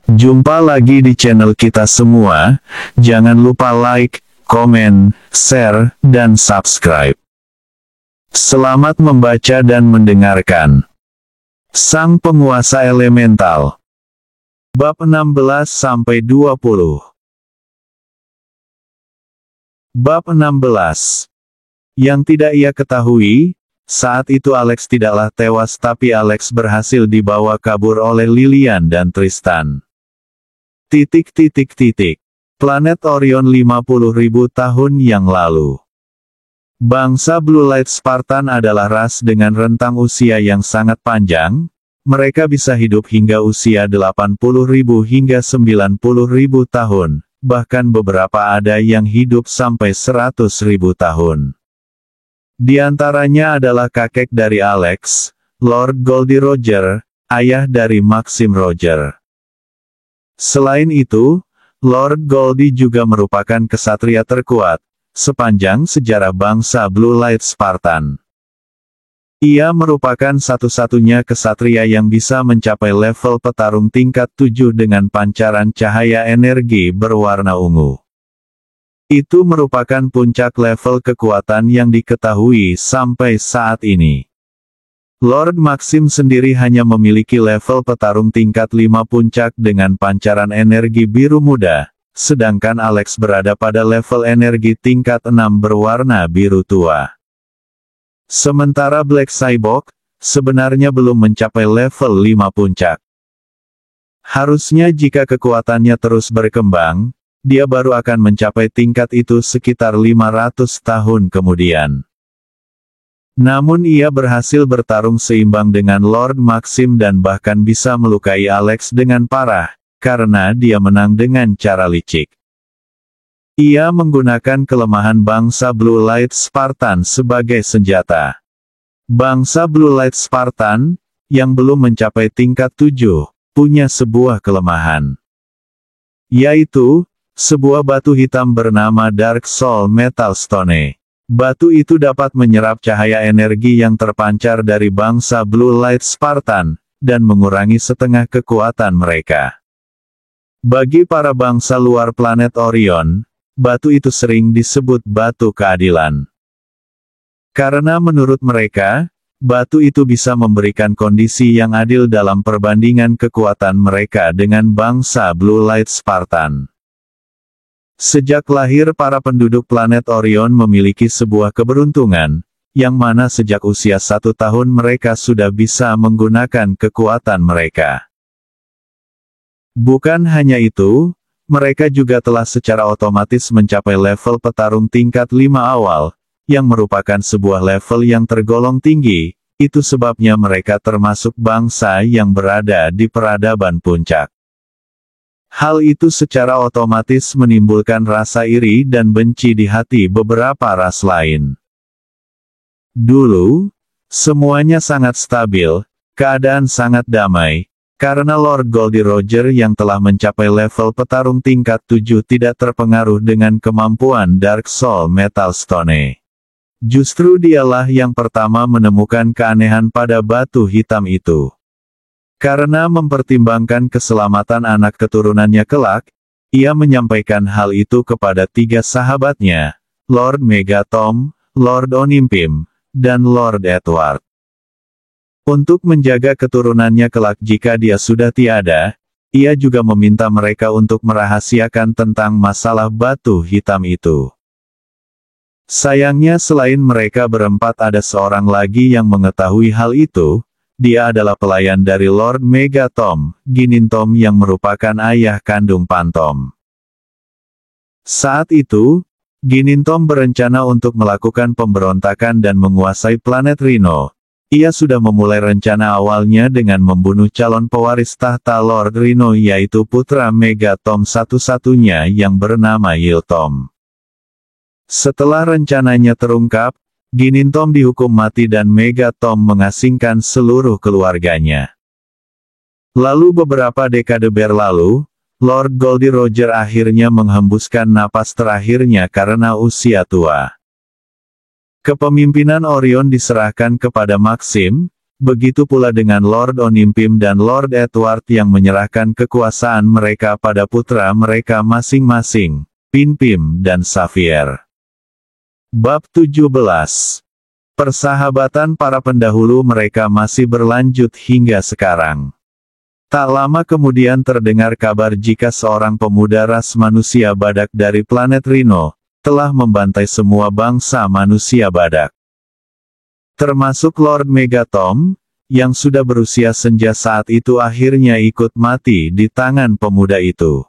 Jumpa lagi di channel kita semua, jangan lupa like, komen, share, dan subscribe. Selamat membaca dan mendengarkan. Sang Penguasa Elemental. Bab 16-20. Bab 16. Yang tidak ia ketahui, saat itu Alex tidaklah tewas tapi Alex berhasil dibawa kabur oleh Lilian dan Tristan. Planet Orion 50.000 tahun yang lalu. Bangsa Blue Light Spartan adalah ras dengan rentang usia yang sangat panjang, mereka bisa hidup hingga usia 80.000 hingga 90.000 tahun, bahkan beberapa ada yang hidup sampai 100.000 tahun. Di antaranya adalah kakek dari Alex, Lord Goldie Roger, ayah dari Maxim Roger. Selain itu, Lord Goldie juga merupakan kesatria terkuat sepanjang sejarah bangsa Blue Light Spartan. Ia merupakan satu-satunya kesatria yang bisa mencapai level petarung tingkat 7 dengan pancaran cahaya energi berwarna ungu. Itu merupakan puncak level kekuatan yang diketahui sampai saat ini. Lord Maxim sendiri hanya memiliki level petarung tingkat 5 puncak dengan pancaran energi biru muda, sedangkan Alex berada pada level energi tingkat 6 berwarna biru tua. Sementara Black Cyborg, sebenarnya belum mencapai level 5 puncak. Harusnya jika kekuatannya terus berkembang, dia baru akan mencapai tingkat itu sekitar 500 tahun kemudian. Namun ia berhasil bertarung seimbang dengan Lord Maxim dan bahkan bisa melukai Alex dengan parah, karena dia menang dengan cara licik. Ia menggunakan kelemahan bangsa Blue Light Spartan sebagai senjata. Bangsa Blue Light Spartan, yang belum mencapai tingkat 7, punya sebuah kelemahan. Yaitu, sebuah batu hitam bernama Dark Soul Metal Stone. Batu itu dapat menyerap cahaya energi yang terpancar dari bangsa Blue Light Spartan, dan mengurangi setengah kekuatan mereka. Bagi para bangsa luar planet Orion, batu itu sering disebut batu keadilan. Karena menurut mereka, batu itu bisa memberikan kondisi yang adil dalam perbandingan kekuatan mereka dengan bangsa Blue Light Spartan. Sejak lahir para penduduk planet Orion memiliki sebuah keberuntungan, yang mana sejak usia 1 tahun mereka sudah bisa menggunakan kekuatan mereka. Bukan hanya itu, mereka juga telah secara otomatis mencapai level petarung tingkat 5 awal, yang merupakan sebuah level yang tergolong tinggi, itu sebabnya mereka termasuk bangsa yang berada di peradaban puncak. Hal itu secara otomatis menimbulkan rasa iri dan benci di hati beberapa ras lain. Dulu, semuanya sangat stabil, keadaan sangat damai, karena Lord Goldie Roger yang telah mencapai level petarung tingkat 7 tidak terpengaruh dengan kemampuan Dark Soul Metal Stone. Justru dialah yang pertama menemukan keanehan pada batu hitam itu. Karena mempertimbangkan keselamatan anak keturunannya kelak, ia menyampaikan hal itu kepada 3 sahabatnya, Lord Megatom, Lord Onimpim, dan Lord Edward. Untuk menjaga keturunannya kelak jika dia sudah tiada, ia juga meminta mereka untuk merahasiakan tentang masalah batu hitam itu. Sayangnya selain mereka berempat ada seorang lagi yang mengetahui hal itu. Dia adalah pelayan dari Lord Megatom, Ginintom yang merupakan ayah kandung Pantom. Saat itu, Ginintom berencana untuk melakukan pemberontakan dan menguasai planet Rhino. Ia sudah memulai rencana awalnya dengan membunuh calon pewaris tahta Lord Rhino yaitu putra Megatom satu-satunya yang bernama Yiltom. Setelah rencananya terungkap, Ginintom dihukum mati dan Megatom mengasingkan seluruh keluarganya. Lalu beberapa dekade berlalu, Lord Goldie Roger akhirnya menghembuskan napas terakhirnya karena usia tua. Kepemimpinan Orion diserahkan kepada Maxim, begitu pula dengan Lord Onimpim dan Lord Edward yang menyerahkan kekuasaan mereka pada putra mereka masing-masing, Pinpim dan Xavier. Bab 17. Persahabatan para pendahulu mereka masih berlanjut hingga sekarang. Tak lama kemudian terdengar kabar jika seorang pemuda ras manusia badak dari planet Rhino, telah membantai semua bangsa manusia badak. Termasuk Lord Megatom, yang sudah berusia senja saat itu akhirnya ikut mati di tangan pemuda itu.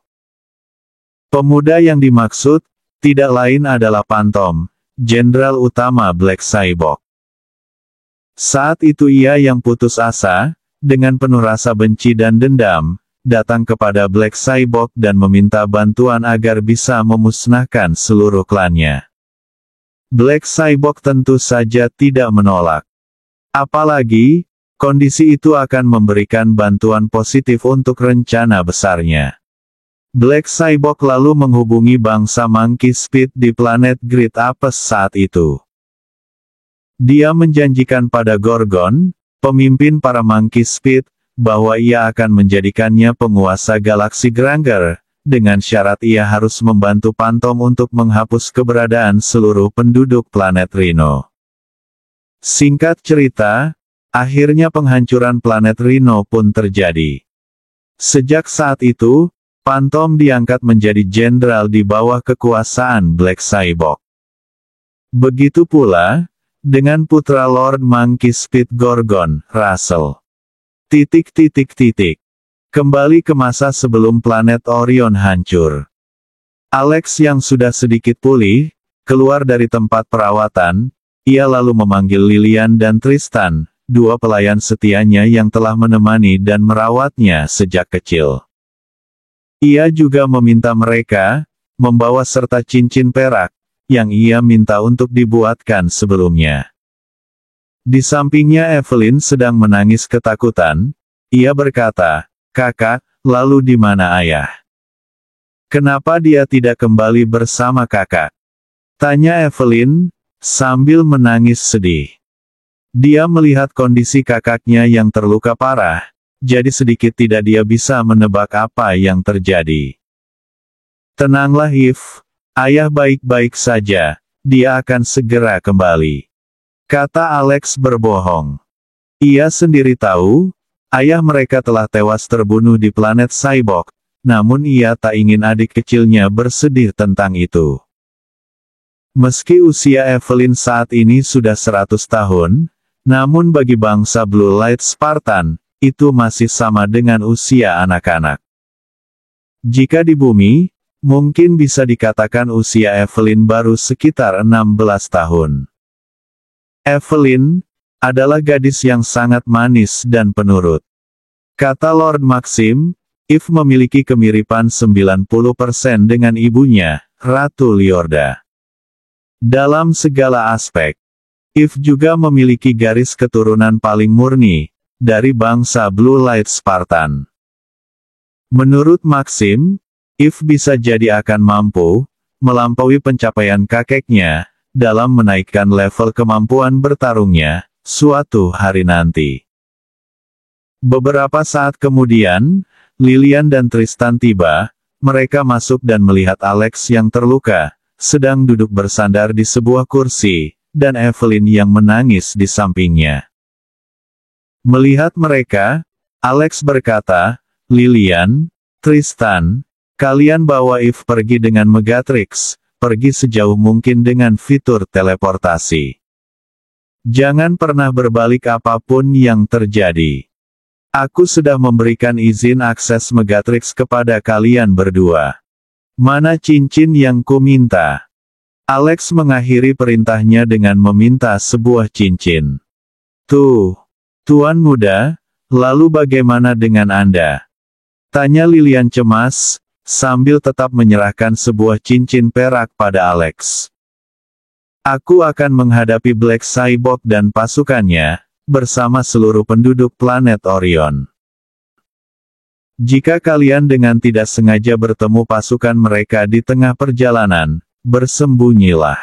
Pemuda yang dimaksud, tidak lain adalah Pantom, Jenderal Utama Black Cyborg. Saat itu ia yang putus asa, dengan penuh rasa benci dan dendam, datang kepada Black Cyborg dan meminta bantuan agar bisa memusnahkan seluruh klannya. Black Cyborg tentu saja tidak menolak. Apalagi, kondisi itu akan memberikan bantuan positif untuk rencana besarnya. Black Cyborg lalu menghubungi bangsa Monkey Speed di planet Great Apes saat itu. Dia menjanjikan pada Gorgon, pemimpin para Monkey Speed, bahwa ia akan menjadikannya penguasa galaksi Granger, dengan syarat ia harus membantu Pantom untuk menghapus keberadaan seluruh penduduk planet Rhino. Singkat cerita, akhirnya penghancuran planet Rhino pun terjadi. Sejak saat itu, Pantom diangkat menjadi jenderal di bawah kekuasaan Black Cyborg. Begitu pula dengan putra Lord Monkey Speed Gorgon, Russell. Kembali ke masa sebelum planet Orion hancur. Alex yang sudah sedikit pulih, keluar dari tempat perawatan, ia lalu memanggil Lilian dan Tristan, dua pelayan setianya yang telah menemani dan merawatnya sejak kecil. Ia juga meminta mereka, membawa serta cincin perak, yang ia minta untuk dibuatkan sebelumnya. Di sampingnya Evelyn sedang menangis ketakutan, ia berkata, "Kakak, lalu di mana ayah? Kenapa dia tidak kembali bersama kakak?" Tanya Evelyn, sambil menangis sedih. Dia melihat kondisi kakaknya yang terluka parah, jadi sedikit tidak dia bisa menebak apa yang terjadi. "Tenanglah Eve, ayah baik-baik saja, dia akan segera kembali," kata Alex berbohong. Ia sendiri tahu, ayah mereka telah tewas terbunuh di planet Cyborg, namun ia tak ingin adik kecilnya bersedih tentang itu. Meski usia Evelyn saat ini sudah 100 tahun, namun bagi bangsa Blue Light Spartan, itu masih sama dengan usia anak-anak. Jika di bumi, mungkin bisa dikatakan usia Evelyn baru sekitar 16 tahun. Evelyn adalah gadis yang sangat manis dan penurut. Kata Lord Maxim, Eve memiliki kemiripan 90% dengan ibunya, Ratu Liorda. Dalam segala aspek, Eve juga memiliki garis keturunan paling murni, dari bangsa Blue Light Spartan. Menurut Maxim, Eve bisa jadi akan mampu, melampaui pencapaian kakeknya, dalam menaikkan level kemampuan bertarungnya, suatu hari nanti. Beberapa saat kemudian, Lilian dan Tristan tiba, mereka masuk dan melihat Alex yang terluka, sedang duduk bersandar di sebuah kursi, dan Evelyn yang menangis di sampingnya. Melihat mereka, Alex berkata, "Lilian, Tristan, kalian bawa Eve pergi dengan Megatrix, pergi sejauh mungkin dengan fitur teleportasi. Jangan pernah berbalik apapun yang terjadi. Aku sudah memberikan izin akses Megatrix kepada kalian berdua. Mana cincin yang ku minta?" Alex mengakhiri perintahnya dengan meminta sebuah cincin. Tuan muda, lalu bagaimana dengan Anda?" Tanya Lilian cemas, sambil tetap menyerahkan sebuah cincin perak pada Alex. "Aku akan menghadapi Black Cyborg dan pasukannya, bersama seluruh penduduk planet Orion. Jika kalian dengan tidak sengaja bertemu pasukan mereka di tengah perjalanan, bersembunyilah.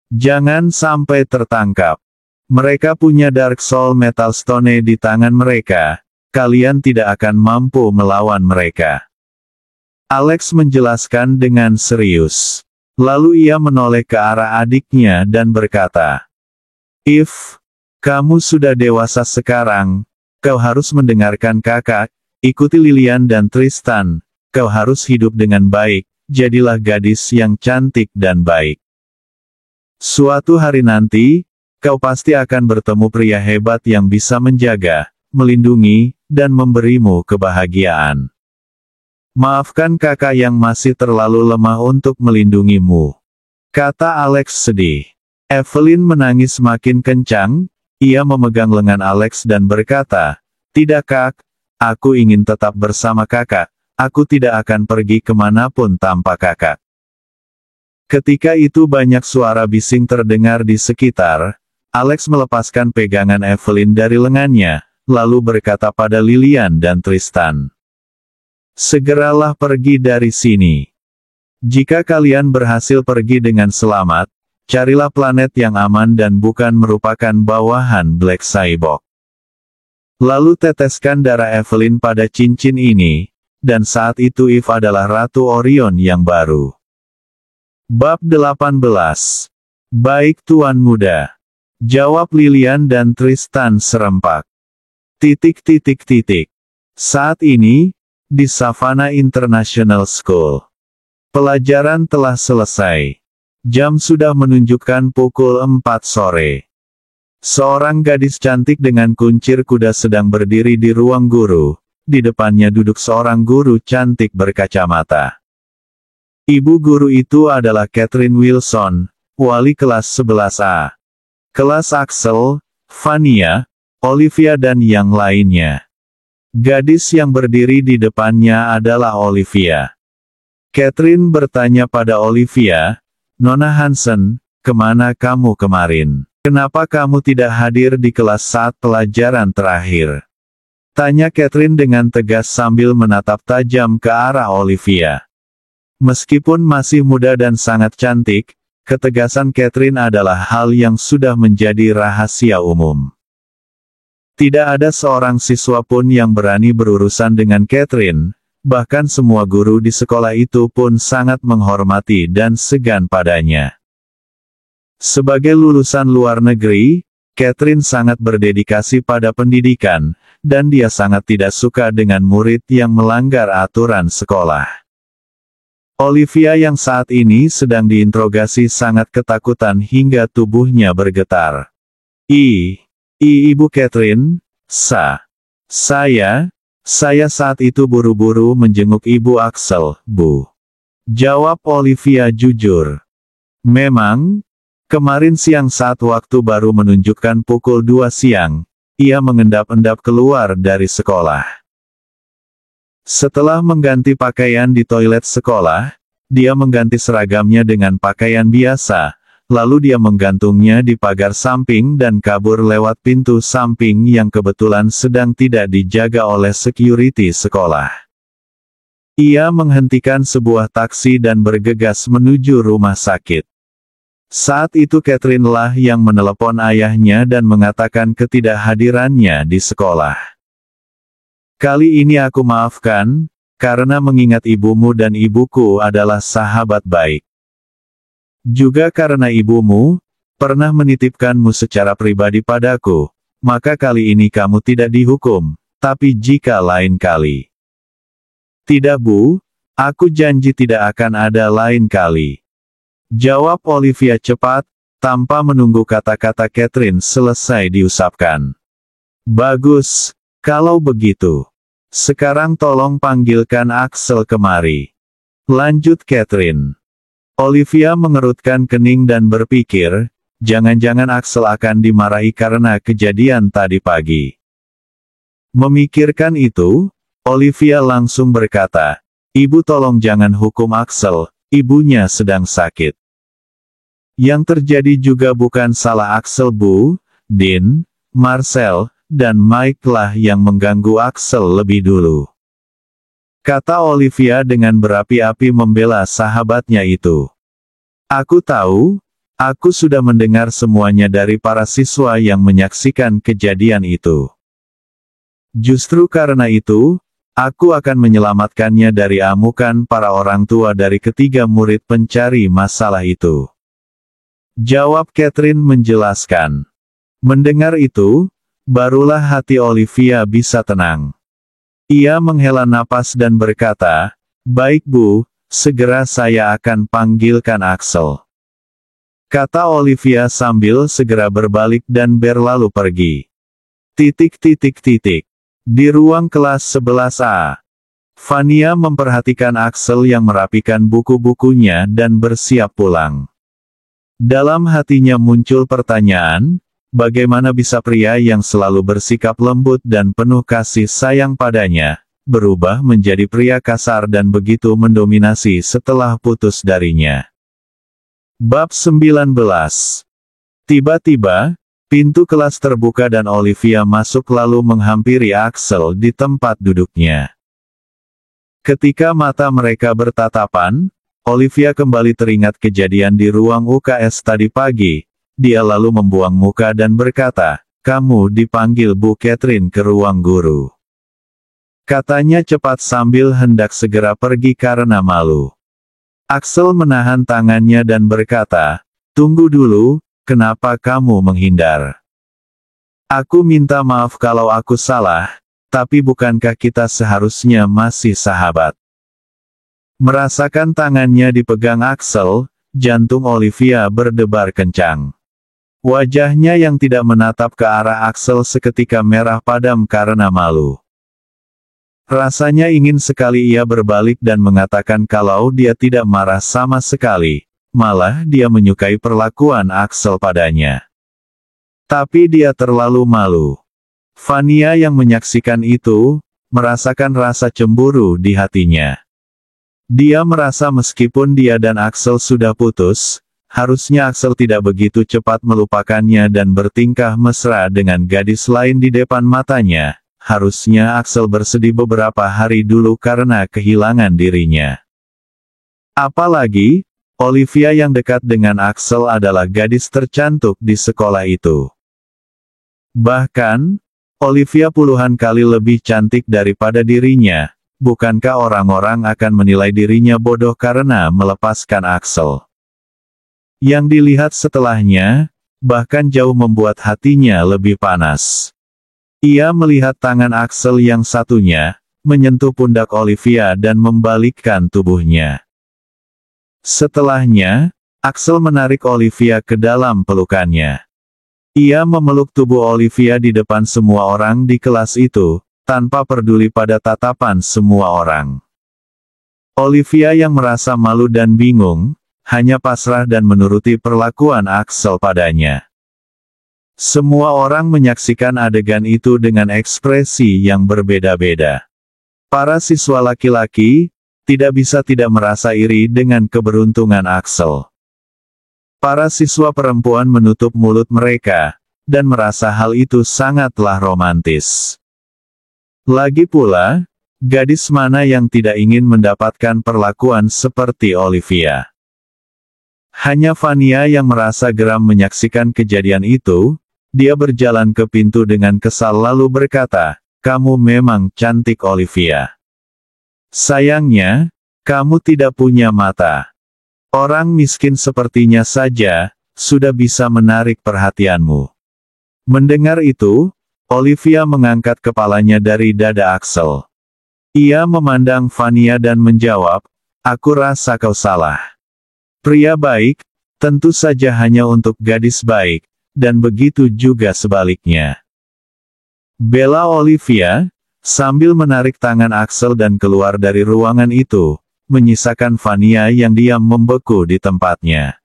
Jangan sampai tertangkap. Mereka punya Dark Soul Metal Stone di tangan mereka, kalian tidak akan mampu melawan mereka. Alex menjelaskan dengan serius. Lalu ia menoleh ke arah adiknya dan berkata, "If, kamu sudah dewasa sekarang, kau harus mendengarkan kakak, ikuti Lilian dan Tristan, kau harus hidup dengan baik, jadilah gadis yang cantik dan baik. Suatu hari nanti, kau pasti akan bertemu pria hebat yang bisa menjaga, melindungi, dan memberimu kebahagiaan. Maafkan kakak yang masih terlalu lemah untuk melindungimu," kata Alex sedih. Evelyn menangis makin kencang, ia memegang lengan Alex dan berkata, "Tidak kak, aku ingin tetap bersama kakak, aku tidak akan pergi kemanapun tanpa kakak." Ketika itu banyak suara bising terdengar di sekitar, Alex melepaskan pegangan Evelyn dari lengannya, lalu berkata pada Lilian dan Tristan, "Segeralah pergi dari sini. Jika kalian berhasil pergi dengan selamat, carilah planet yang aman dan bukan merupakan bawahan Black Cyborg. Lalu teteskan darah Evelyn pada cincin ini, dan saat itu Eve adalah Ratu Orion yang baru." Bab 18. "Baik Tuan Muda," jawab Lilian dan Tristan serempak. Saat ini, di Savannah International School, pelajaran telah selesai. Jam sudah menunjukkan pukul 4 sore. Seorang gadis cantik dengan kuncir kuda sedang berdiri di ruang guru. Di depannya duduk seorang guru cantik berkacamata. Ibu guru itu adalah Catherine Wilson, wali kelas 11A. Kelas Axel, Vania, Olivia dan yang lainnya. Gadis yang berdiri di depannya adalah Olivia. Catherine bertanya pada Olivia, "Nona Hansen, kemana kamu kemarin? Kenapa kamu tidak hadir di kelas saat pelajaran terakhir?" Tanya Catherine dengan tegas sambil menatap tajam ke arah Olivia. Meskipun masih muda dan sangat cantik, ketegasan Catherine adalah hal yang sudah menjadi rahasia umum. Tidak ada seorang siswa pun yang berani berurusan dengan Catherine, bahkan semua guru di sekolah itu pun sangat menghormati dan segan padanya. Sebagai lulusan luar negeri, Catherine sangat berdedikasi pada pendidikan, dan dia sangat tidak suka dengan murid yang melanggar aturan sekolah. Olivia yang saat ini sedang diinterogasi sangat ketakutan hingga tubuhnya bergetar. Ibu Catherine, saya saat itu buru-buru menjenguk Ibu Axel, Bu. Jawab Olivia jujur. Memang, kemarin siang saat waktu baru menunjukkan pukul 2 siang, ia mengendap-endap keluar dari sekolah. Setelah mengganti pakaian di toilet sekolah, dia mengganti seragamnya dengan pakaian biasa. Lalu dia menggantungnya di pagar samping dan kabur lewat pintu samping yang kebetulan sedang tidak dijaga oleh security sekolah. Ia menghentikan sebuah taksi dan bergegas menuju rumah sakit. Saat itu Catherine lah yang menelepon ayahnya dan mengatakan ketidakhadirannya di sekolah. "Kali ini aku maafkan, karena mengingat ibumu dan ibuku adalah sahabat baik. Juga karena ibumu pernah menitipkanmu secara pribadi padaku, maka kali ini kamu tidak dihukum, tapi jika lain kali." "Tidak Bu, aku janji tidak akan ada lain kali," jawab Olivia cepat, tanpa menunggu kata-kata Catherine selesai diusapkan. "Bagus, kalau begitu. Sekarang tolong panggilkan Axel kemari," lanjut Catherine. Olivia mengerutkan kening dan berpikir, jangan-jangan Axel akan dimarahi karena kejadian tadi pagi. Memikirkan itu, Olivia langsung berkata, "Ibu tolong jangan hukum Axel, ibunya sedang sakit." Yang terjadi juga bukan salah Axel Bu, Dean, Marcel, dan Mike lah yang mengganggu Axel lebih dulu. Kata Olivia dengan berapi-api membela sahabatnya itu. "Aku tahu, Aku sudah mendengar semuanya dari para siswa yang menyaksikan kejadian itu. Justru karena itu, aku akan menyelamatkannya dari amukan para orang tua dari ketiga murid pencari masalah itu. Jawab Catherine menjelaskan. Mendengar itu, barulah hati Olivia bisa tenang. Ia menghela napas dan berkata, "Baik Bu, segera saya akan panggilkan Axel," kata Olivia sambil segera berbalik dan berlalu pergi. Di ruang kelas 11A, Vania memperhatikan Axel yang merapikan buku-bukunya dan bersiap pulang. Dalam hatinya muncul pertanyaan, bagaimana bisa pria yang selalu bersikap lembut dan penuh kasih sayang padanya, berubah menjadi pria kasar dan begitu mendominasi setelah putus darinya. Bab 19. Tiba-tiba, pintu kelas terbuka dan Olivia masuk lalu menghampiri Axel di tempat duduknya. Ketika mata mereka bertatapan, Olivia kembali teringat kejadian di ruang UKS tadi pagi. Dia lalu membuang muka dan berkata, "Kamu dipanggil Bu Catherine ke ruang guru," katanya cepat sambil hendak segera pergi karena malu. Axel menahan tangannya dan berkata, "Tunggu dulu, kenapa kamu menghindar? Aku minta maaf kalau aku salah, tapi bukankah kita seharusnya masih sahabat?" Merasakan tangannya dipegang Axel, jantung Olivia berdebar kencang. Wajahnya yang tidak menatap ke arah Axel seketika merah padam karena malu. Rasanya ingin sekali ia berbalik dan mengatakan kalau dia tidak marah sama sekali, malah dia menyukai perlakuan Axel padanya. Tapi dia terlalu malu. Vania yang menyaksikan itu, merasakan rasa cemburu di hatinya. Dia merasa meskipun dia dan Axel sudah putus, harusnya Axel tidak begitu cepat melupakannya dan bertingkah mesra dengan gadis lain di depan matanya. Harusnya Axel bersedih beberapa hari dulu karena kehilangan dirinya. Apalagi, Olivia yang dekat dengan Axel adalah gadis tercantik di sekolah itu. Bahkan, Olivia puluhan kali lebih cantik daripada dirinya. Bukankah orang-orang akan menilai dirinya bodoh karena melepaskan Axel? Yang dilihat setelahnya, bahkan jauh membuat hatinya lebih panas. Ia melihat tangan Axel yang satunya, menyentuh pundak Olivia dan membalikkan tubuhnya. Setelahnya, Axel menarik Olivia ke dalam pelukannya. Ia memeluk tubuh Olivia di depan semua orang di kelas itu, tanpa peduli pada tatapan semua orang. Olivia yang merasa malu dan bingung, hanya pasrah dan menuruti perlakuan Axel padanya. Semua orang menyaksikan adegan itu dengan ekspresi yang berbeda-beda. Para siswa laki-laki, tidak bisa tidak merasa iri dengan keberuntungan Axel. Para siswa perempuan menutup mulut mereka, dan merasa hal itu sangatlah romantis. Lagi pula, gadis mana yang tidak ingin mendapatkan perlakuan seperti Olivia? Hanya Vania yang merasa geram menyaksikan kejadian itu. Dia berjalan ke pintu dengan kesal lalu berkata, "Kamu memang cantik Olivia. Sayangnya, kamu tidak punya mata. Orang miskin sepertinya saja, sudah bisa menarik perhatianmu." Mendengar itu, Olivia mengangkat kepalanya dari dada Axel. Ia memandang Vania dan menjawab, "Aku rasa kau salah. Pria baik, tentu saja hanya untuk gadis baik. Dan begitu juga sebaliknya." Bela Olivia, sambil menarik tangan Axel dan keluar dari ruangan itu, menyisakan Vania yang diam membeku di tempatnya.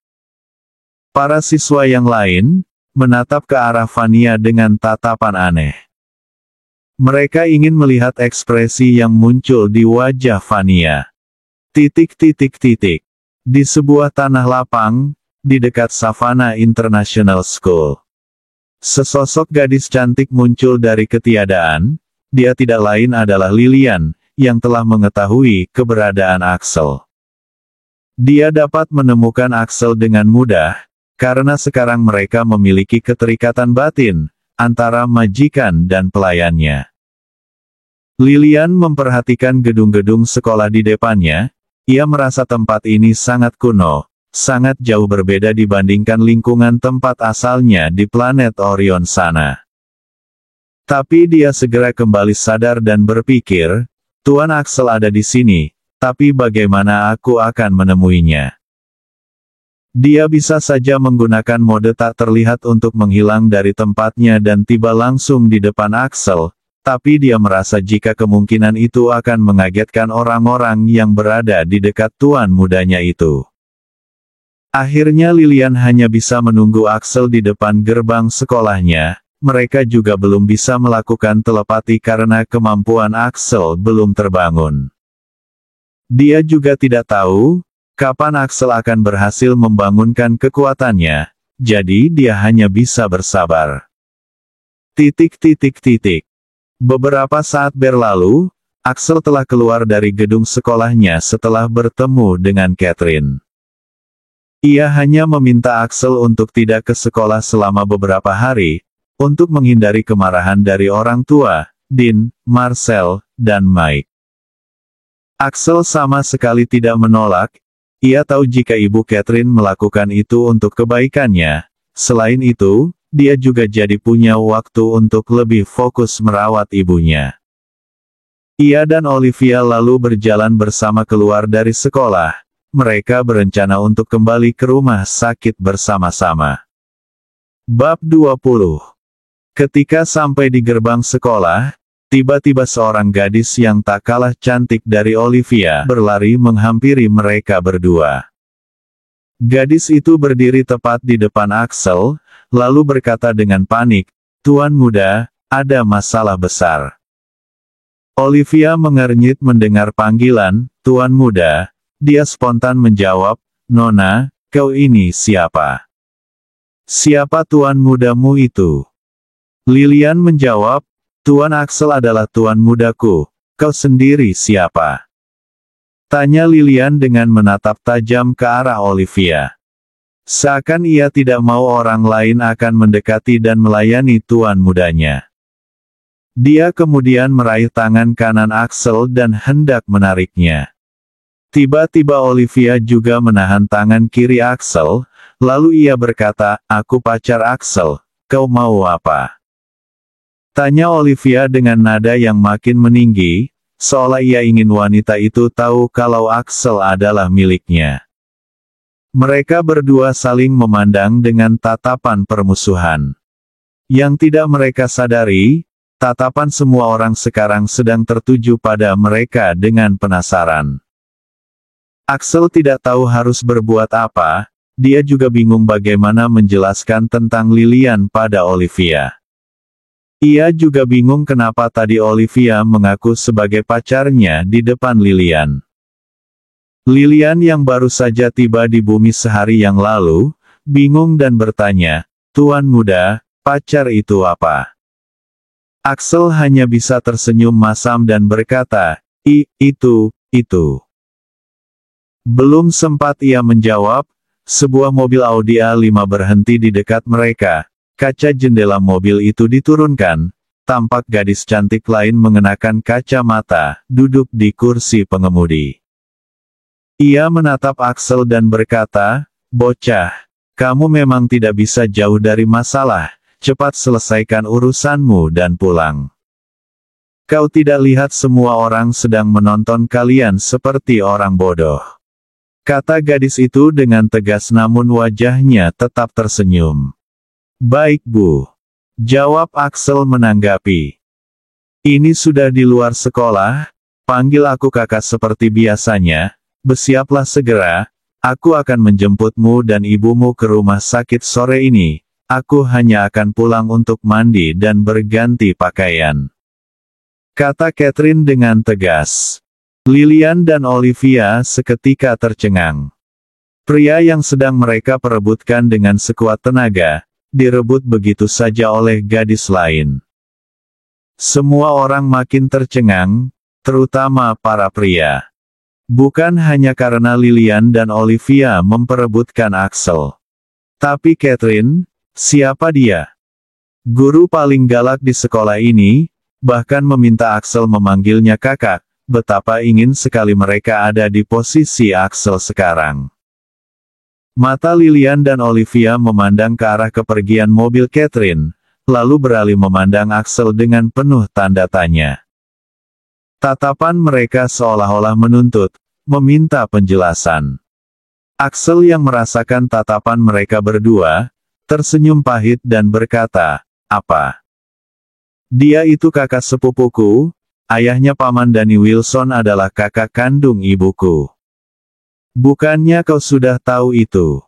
Para siswa yang lain, menatap ke arah Vania dengan tatapan aneh. Mereka ingin melihat ekspresi yang muncul di wajah Vania. Di sebuah tanah lapang, di dekat Savannah International School. Sesosok gadis cantik muncul dari ketiadaan, dia tidak lain adalah Lilian, yang telah mengetahui keberadaan Axel. Dia dapat menemukan Axel dengan mudah, karena sekarang mereka memiliki keterikatan batin antara majikan dan pelayannya. Lilian memperhatikan gedung-gedung sekolah di depannya. Ia merasa tempat ini sangat kuno, sangat jauh berbeda dibandingkan lingkungan tempat asalnya di planet Orion sana. Tapi dia segera kembali sadar dan berpikir, Tuan Axel ada di sini, tapi bagaimana aku akan menemuinya? Dia bisa saja menggunakan mode tak terlihat untuk menghilang dari tempatnya dan tiba langsung di depan Axel, tapi dia merasa jika kemungkinan itu akan mengagetkan orang-orang yang berada di dekat tuan mudanya itu. Akhirnya Lilian hanya bisa menunggu Axel di depan gerbang sekolahnya. Mereka juga belum bisa melakukan telepati karena kemampuan Axel belum terbangun. Dia juga tidak tahu kapan Axel akan berhasil membangunkan kekuatannya, jadi dia hanya bisa bersabar. Beberapa saat berlalu, Axel telah keluar dari gedung sekolahnya setelah bertemu dengan Catherine. Ia hanya meminta Axel untuk tidak ke sekolah selama beberapa hari, untuk menghindari kemarahan dari orang tua, Dean, Marcel, dan Mike. Axel sama sekali tidak menolak. Ia tahu jika Ibu Catherine melakukan itu untuk kebaikannya. Selain itu, dia juga jadi punya waktu untuk lebih fokus merawat ibunya. Ia dan Olivia lalu berjalan bersama keluar dari sekolah. Mereka berencana untuk kembali ke rumah sakit bersama-sama. Bab 20. Ketika sampai di gerbang sekolah, tiba-tiba seorang gadis yang tak kalah cantik dari Olivia berlari menghampiri mereka berdua. Gadis itu berdiri tepat di depan Axel, lalu berkata dengan panik, "Tuan muda, ada masalah besar." Olivia mengernyit mendengar panggilan, "Tuan muda." Dia spontan menjawab, "Nona, kau ini siapa? Siapa tuan mudamu itu?" Lilian menjawab, "Tuan Axel adalah tuan mudaku. Kau sendiri siapa?" Tanya Lilian dengan menatap tajam ke arah Olivia. Seakan ia tidak mau orang lain akan mendekati dan melayani tuan mudanya. Dia kemudian meraih tangan kanan Axel dan hendak menariknya. Tiba-tiba Olivia juga menahan tangan kiri Axel, lalu ia berkata, "Aku pacar Axel, kau mau apa?" Tanya Olivia dengan nada yang makin meninggi, seolah ia ingin wanita itu tahu kalau Axel adalah miliknya. Mereka berdua saling memandang dengan tatapan permusuhan. Yang tidak mereka sadari, tatapan semua orang sekarang sedang tertuju pada mereka dengan penasaran. Axel tidak tahu harus berbuat apa, dia juga bingung bagaimana menjelaskan tentang Lilian pada Olivia. Ia juga bingung kenapa tadi Olivia mengaku sebagai pacarnya di depan Lilian. Lilian yang baru saja tiba di bumi sehari yang lalu, bingung dan bertanya, "Tuan muda, pacar itu apa?" Axel hanya bisa tersenyum masam dan berkata, Itu. Belum sempat ia menjawab, sebuah mobil Audi A5 berhenti di dekat mereka. Kaca jendela mobil itu diturunkan, tampak gadis cantik lain mengenakan kacamata, duduk di kursi pengemudi. Ia menatap Axel dan berkata, "Bocah, kamu memang tidak bisa jauh dari masalah, cepat selesaikan urusanmu dan pulang. Kau tidak lihat semua orang sedang menonton kalian seperti orang bodoh." Kata gadis itu dengan tegas namun wajahnya tetap tersenyum. "Baik Bu," jawab Axel menanggapi. "Ini sudah di luar sekolah, panggil aku kakak seperti biasanya. Bersiaplah segera, aku akan menjemputmu dan ibumu ke rumah sakit sore ini. Aku hanya akan pulang untuk mandi dan berganti pakaian," kata Catherine dengan tegas. Lilian dan Olivia seketika tercengang. Pria yang sedang mereka perebutkan dengan sekuat tenaga, direbut begitu saja oleh gadis lain. Semua orang makin tercengang, terutama para pria. Bukan hanya karena Lilian dan Olivia memperebutkan Axel. Tapi Catherine, siapa dia? Guru paling galak di sekolah ini, bahkan meminta Axel memanggilnya kakak. Betapa ingin sekali mereka ada di posisi Axel sekarang. Mata Lilian dan Olivia memandang ke arah kepergian mobil Catherine, lalu beralih memandang Axel dengan penuh tanda tanya. Tatapan mereka seolah-olah menuntut, meminta penjelasan. Axel yang merasakan tatapan mereka berdua, tersenyum pahit dan berkata, "Apa? Dia itu kakak sepupuku, ayahnya Paman Danny Wilson adalah kakak kandung ibuku. Bukannya kau sudah tahu itu?"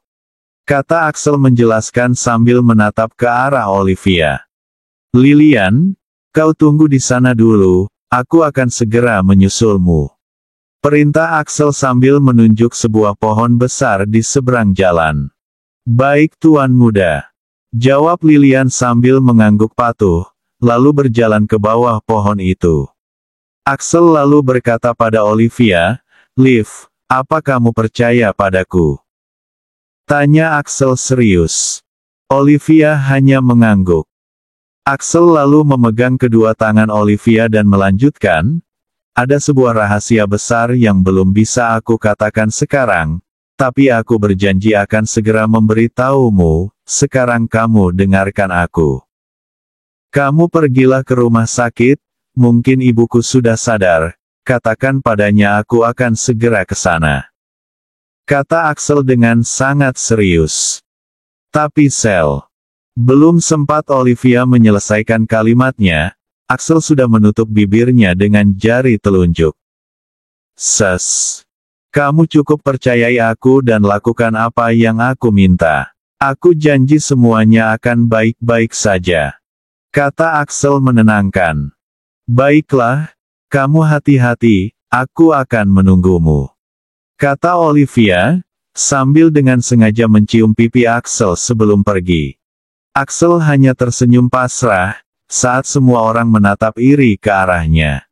Kata Axel menjelaskan sambil menatap ke arah Olivia. "Lilian, kau tunggu di sana dulu, aku akan segera menyusulmu." Perintah Axel sambil menunjuk sebuah pohon besar di seberang jalan. "Baik Tuan Muda," jawab Lilian sambil mengangguk patuh, lalu berjalan ke bawah pohon itu. Axel lalu berkata pada Olivia, "Liv, apa kamu percaya padaku?" Tanya Axel serius. Olivia hanya mengangguk. Axel lalu memegang kedua tangan Olivia dan melanjutkan, "Ada sebuah rahasia besar yang belum bisa aku katakan sekarang, tapi aku berjanji akan segera memberitahumu. Sekarang kamu dengarkan aku. Kamu pergilah ke rumah sakit, mungkin ibuku sudah sadar, katakan padanya aku akan segera ke sana." Kata Axel dengan sangat serius. Tapi Sel. Belum sempat Olivia menyelesaikan kalimatnya, Axel sudah menutup bibirnya dengan jari telunjuk. Kamu cukup percayai aku dan lakukan apa yang aku minta. Aku janji semuanya akan baik-baik saja. Kata Axel menenangkan. Baiklah, kamu hati-hati, aku akan menunggumu. Kata Olivia, sambil dengan sengaja mencium pipi Axel sebelum pergi. Axel hanya tersenyum pasrah, saat semua orang menatap iri ke arahnya.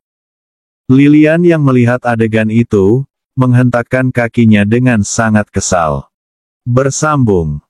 Lilian yang melihat adegan itu, menghentakkan kakinya dengan sangat kesal. Bersambung.